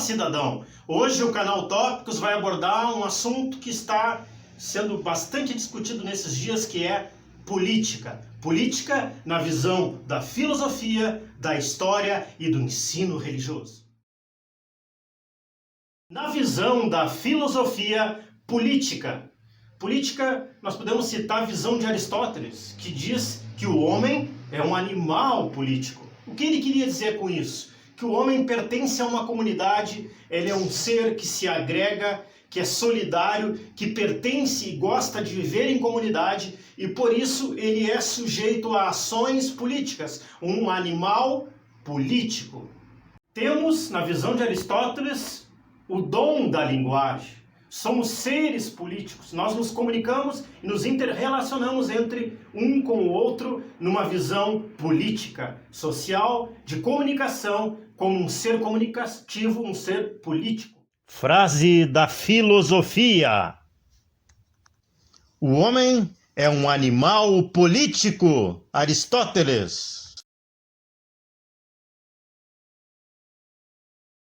cidadão! Hoje o canal Tópicos vai abordar um assunto que está sendo bastante discutido nesses dias, que é política. Política na visão da filosofia, da história e do ensino religioso. Na visão da filosofia política, nós podemos citar a visão de Aristóteles, que diz que o homem é um animal político. O que ele queria dizer com isso? Que o homem pertence a uma comunidade, ele é um ser que se agrega, que é solidário, que pertence e gosta de viver em comunidade, e por isso ele é sujeito a ações políticas, um animal político. Temos, na visão de Aristóteles, o dom da linguagem. Somos seres políticos, nós nos comunicamos e nos interrelacionamos entre um com o outro numa visão política, social, de comunicação, como um ser comunicativo, um ser político. Frase da filosofia: o homem é um animal político. Aristóteles.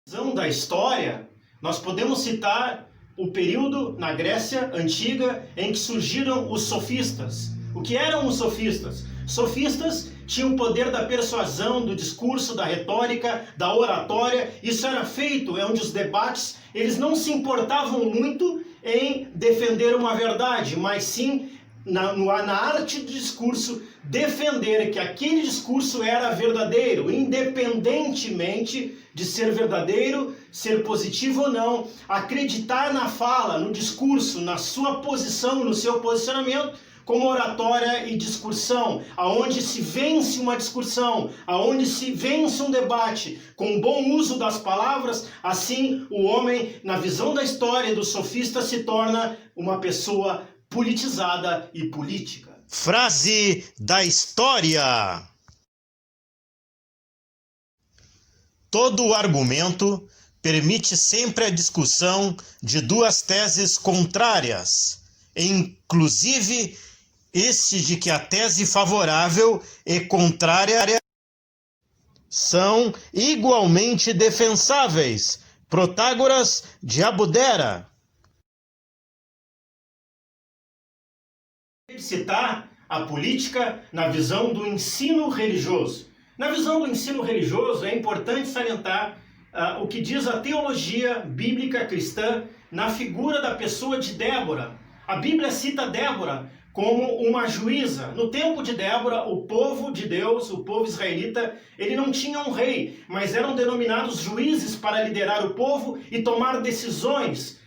Na visão da história, nós podemos citar o período na Grécia Antiga em que surgiram os sofistas. O que eram os sofistas? Sofistas tinham o poder da persuasão, do discurso, da retórica, da oratória. Isso era feito onde os debates, eles não se importavam muito em defender uma verdade, mas sim na arte do discurso, defender que aquele discurso era verdadeiro, independentemente de ser verdadeiro, ser positivo ou não, acreditar na fala, no discurso, na sua posição, no seu posicionamento, como oratória e discursão, aonde se vence uma discussão, aonde se vence um debate, com bom uso das palavras. Assim o homem, na visão da história do sofista, se torna uma pessoa politizada e política. Frase da história: todo argumento permite sempre a discussão de duas teses contrárias, inclusive este de que a tese favorável e contrária são igualmente defensáveis. Protágoras de Abdera. Citar a política na visão do ensino religioso. Na visão do ensino religioso é importante salientar o que diz a teologia bíblica cristã na figura da pessoa de Débora. A Bíblia cita Débora como uma juíza. No tempo de Débora, o povo de Deus, o povo israelita, ele não tinha um rei, mas eram denominados juízes para liderar o povo e tomar decisões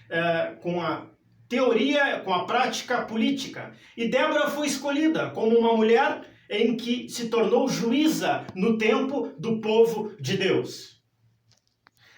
com a teoria, com a prática política. E Débora foi escolhida como uma mulher em que se tornou juíza no tempo do povo de Deus.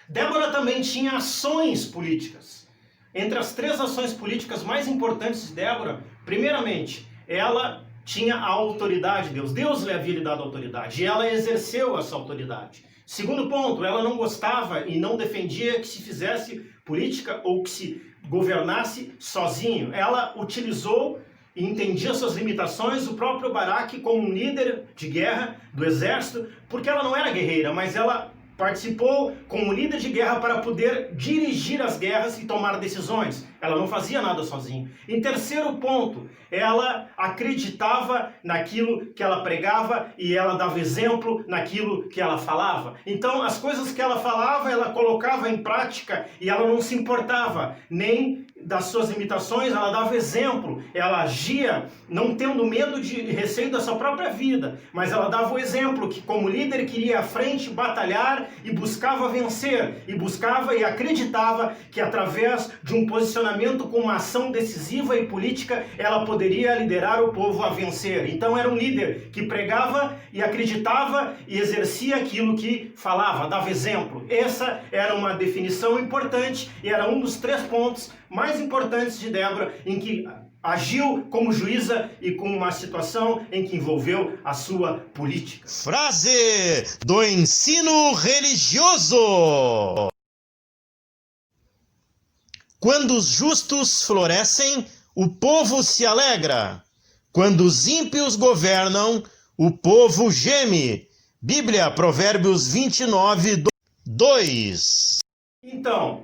Débora também tinha ações políticas. Entre as três ações políticas mais importantes de Débora, primeiramente, ela tinha a autoridade de Deus. Deus lhe havia dado autoridade e ela exerceu essa autoridade. Segundo ponto, ela não gostava e não defendia que se fizesse política ou que se governasse sozinho. Ela utilizou e entendia suas limitações, o próprio Baraque como um líder de guerra do exército, porque ela não era guerreira, mas ela participou como líder de guerra para poder dirigir as guerras e tomar decisões. Ela não fazia nada sozinha. Em terceiro ponto, ela acreditava naquilo que ela pregava e ela dava exemplo naquilo que ela falava. Então, as coisas que ela falava, ela colocava em prática e ela não se importava nem das suas limitações, ela dava exemplo, ela agia não tendo medo de receio da sua própria vida, mas ela dava o exemplo que como líder queria à frente batalhar e buscava vencer, e buscava e acreditava que através de um posicionamento com uma ação decisiva e política, ela poderia liderar o povo a vencer. Então era um líder que pregava e acreditava e exercia aquilo que falava, dava exemplo. Essa era uma definição importante e era um dos três pontos mais importantes de Débora, em que agiu como juíza e com uma situação em que envolveu a sua política. Frase do ensino religioso: quando os justos florescem, o povo se alegra. Quando os ímpios governam, o povo geme. Bíblia, Provérbios 29, 2. Então,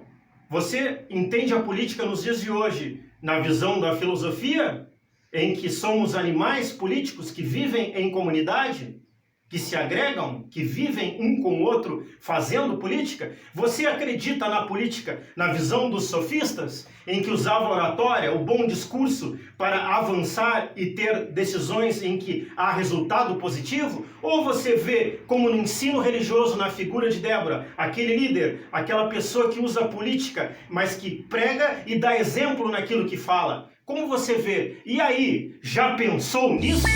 você entende a política nos dias de hoje na visão da filosofia, em que somos animais políticos que vivem em comunidade, que se agregam, que vivem um com o outro fazendo política? Você acredita na política na visão dos sofistas, em que usava a oratória, o bom discurso para avançar e ter decisões em que há resultado positivo? Ou você vê, como no ensino religioso, na figura de Débora, aquele líder, aquela pessoa que usa a política, mas que prega e dá exemplo naquilo que fala? Como você vê? E aí, já pensou nisso?